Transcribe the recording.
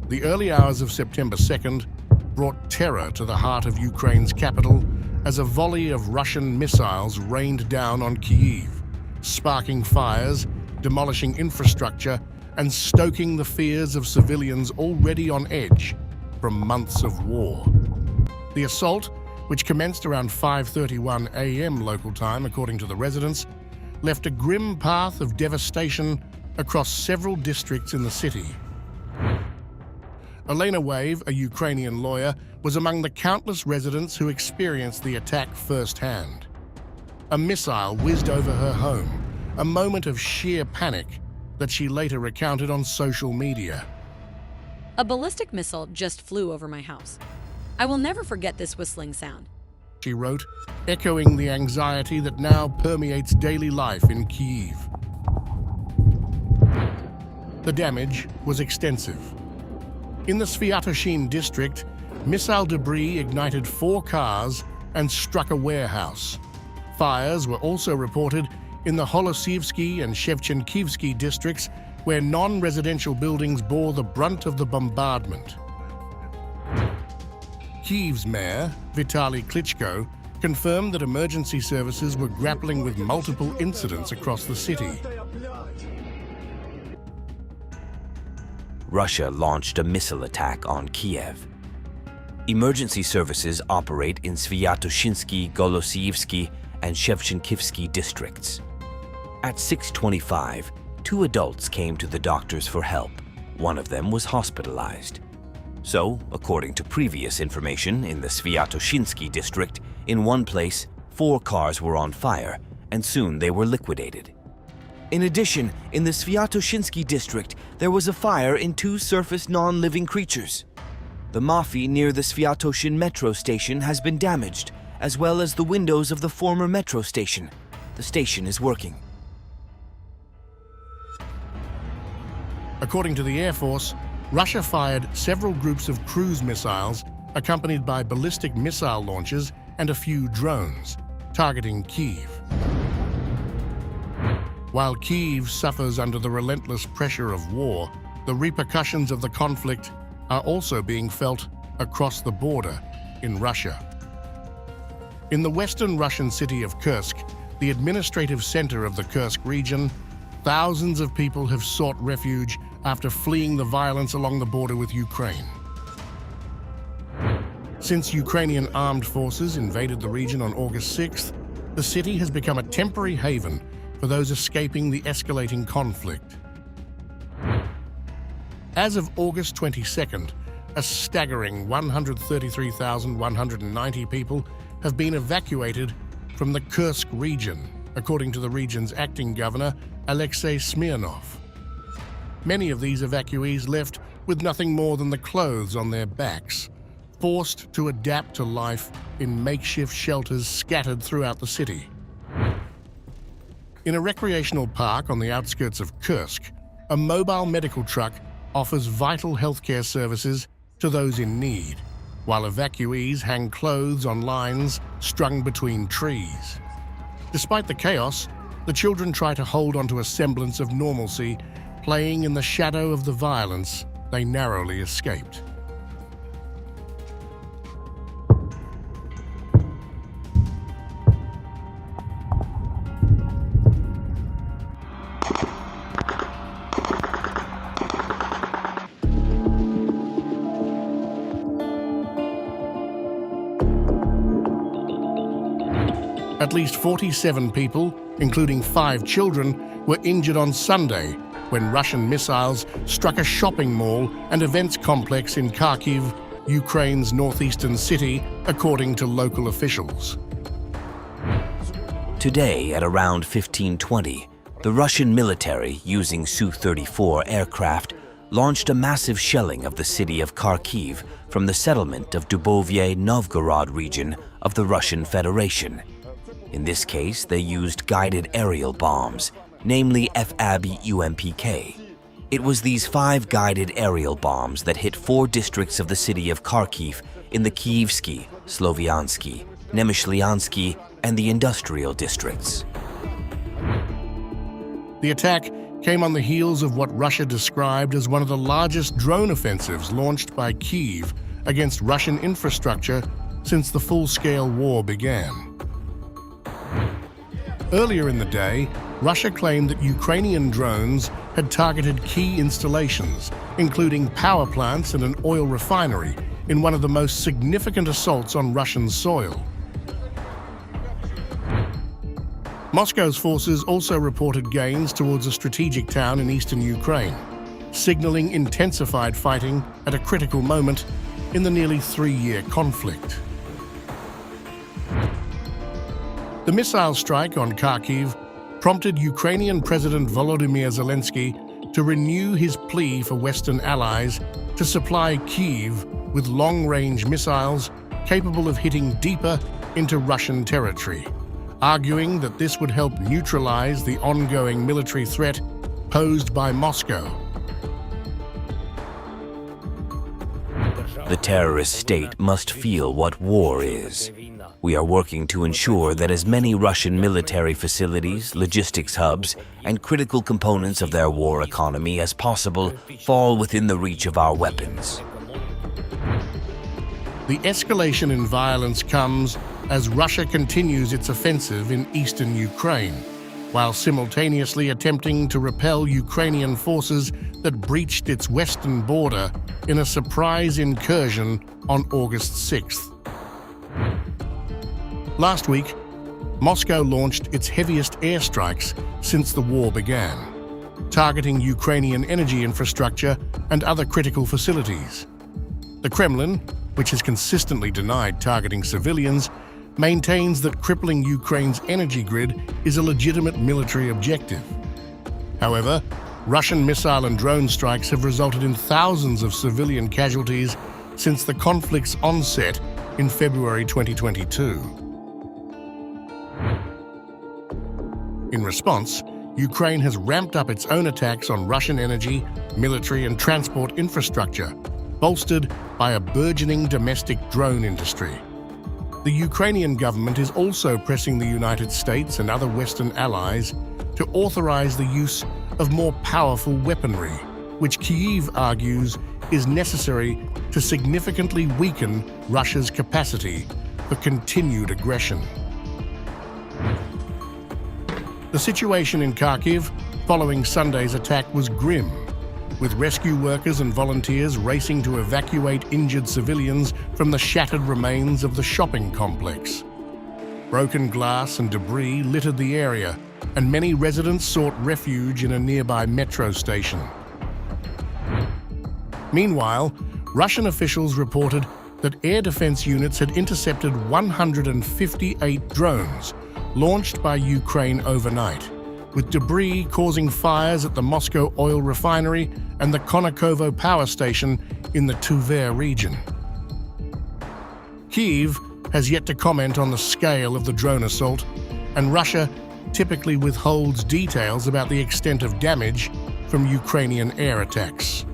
The early hours of September 2nd brought terror to the heart of Ukraine's capital as a volley of Russian missiles rained down on Kyiv, sparking fires, demolishing infrastructure, and stoking the fears of civilians already on edge from months of war. The assault, which commenced around 5:31 a.m. local time, according to the residents, left a grim path of devastation across several districts in the city. Elena Wave, a Ukrainian lawyer, was among the countless residents who experienced the attack firsthand. A missile whizzed over her home, a moment of sheer panic that she later recounted on social media. A ballistic missile just flew over my house. I will never forget this whistling sound. She wrote, echoing the anxiety that now permeates daily life in Kyiv. The damage was extensive. In the Sviatoshin district, missile debris ignited 4 cars and struck a warehouse. Fires were also reported in the Holosivsky and Shevchenkivsky districts, where non-residential buildings bore the brunt of the bombardment. Kyiv's mayor, Vitaly Klitschko, confirmed that emergency services were grappling with multiple incidents across the city. Russia launched a missile attack on Kiev. Emergency services operate in Sviatoshinsky, Golosiivsky, and Shevchenkivsky districts. At 6:25, 2 adults came to the doctors for help. One of them was hospitalized. So, according to previous information in the Sviatoshinsky district, in one place, 4 cars were on fire, and soon they were liquidated. In addition, in the Sviatoshinsky district, there was a fire in 2 surface non-living creatures. The Mafi near the Sviatoshin metro station has been damaged, as well as the windows of the former metro station. The station is working. According to the Air Force, Russia fired several groups of cruise missiles accompanied by ballistic missile launches and a few drones, targeting Kyiv. While Kyiv suffers under the relentless pressure of war, the repercussions of the conflict are also being felt across the border in Russia. In the western Russian city of Kursk, the administrative center of the Kursk region, thousands of people have sought refuge after fleeing the violence along the border with Ukraine. Since Ukrainian armed forces invaded the region on August 6th, the city has become a temporary haven for those escaping the escalating conflict. As of August 22nd, a staggering 133,190 people have been evacuated from the Kursk region, according to the region's acting governor, Alexei Smirnov. Many of these evacuees left with nothing more than the clothes on their backs, forced to adapt to life in makeshift shelters scattered throughout the city. In a recreational park on the outskirts of Kursk, a mobile medical truck offers vital healthcare services to those in need, while evacuees hang clothes on lines strung between trees. Despite the chaos, the children try to hold onto a semblance of normalcy, playing in the shadow of the violence they narrowly escaped. At least 47 people, including 5 children, were injured on Sunday when Russian missiles struck a shopping mall and events complex in Kharkiv, Ukraine's northeastern city, according to local officials. Today, at around 15:20, the Russian military, using Su-34 aircraft, launched a massive shelling of the city of Kharkiv from the settlement of Dubovye Novgorod region of the Russian Federation. In this case, they used guided aerial bombs, namely FAB-UMPK. It was these 5 guided aerial bombs that hit 4 districts of the city of Kharkiv in the Kyivsky, Sloviansky, Nemyshlyansky, and the industrial districts. The attack came on the heels of what Russia described as one of the largest drone offensives launched by Kyiv against Russian infrastructure since the full-scale war began. Earlier in the day, Russia claimed that Ukrainian drones had targeted key installations, including power plants and an oil refinery, in one of the most significant assaults on Russian soil. Moscow's forces also reported gains towards a strategic town in eastern Ukraine, signaling intensified fighting at a critical moment in the nearly 3-year conflict. The missile strike on Kharkiv prompted Ukrainian President Volodymyr Zelensky to renew his plea for Western allies to supply Kyiv with long-range missiles capable of hitting deeper into Russian territory, arguing that this would help neutralize the ongoing military threat posed by Moscow. The terrorist state must feel what war is. We are working to ensure that as many Russian military facilities, logistics hubs, and critical components of their war economy as possible fall within the reach of our weapons. The escalation in violence comes as Russia continues its offensive in eastern Ukraine, while simultaneously attempting to repel Ukrainian forces that breached its western border in a surprise incursion on August 6th. Last week, Moscow launched its heaviest airstrikes since the war began, targeting Ukrainian energy infrastructure and other critical facilities. The Kremlin, which has consistently denied targeting civilians, maintains that crippling Ukraine's energy grid is a legitimate military objective. However, Russian missile and drone strikes have resulted in thousands of civilian casualties since the conflict's onset in February 2022. In response, Ukraine has ramped up its own attacks on Russian energy, military, and transport infrastructure, bolstered by a burgeoning domestic drone industry. The Ukrainian government is also pressing the United States and other Western allies to authorize the use of more powerful weaponry, which Kyiv argues is necessary to significantly weaken Russia's capacity for continued aggression. The situation in Kharkiv following Sunday's attack was grim, with rescue workers and volunteers racing to evacuate injured civilians from the shattered remains of the shopping complex. Broken glass and debris littered the area, and many residents sought refuge in a nearby metro station. Meanwhile, Russian officials reported that air defense units had intercepted 158 drones launched by Ukraine overnight, with debris causing fires at the Moscow oil refinery and the Konikovo power station in the Tver region. Kyiv has yet to comment on the scale of the drone assault, and Russia typically withholds details about the extent of damage from Ukrainian air attacks.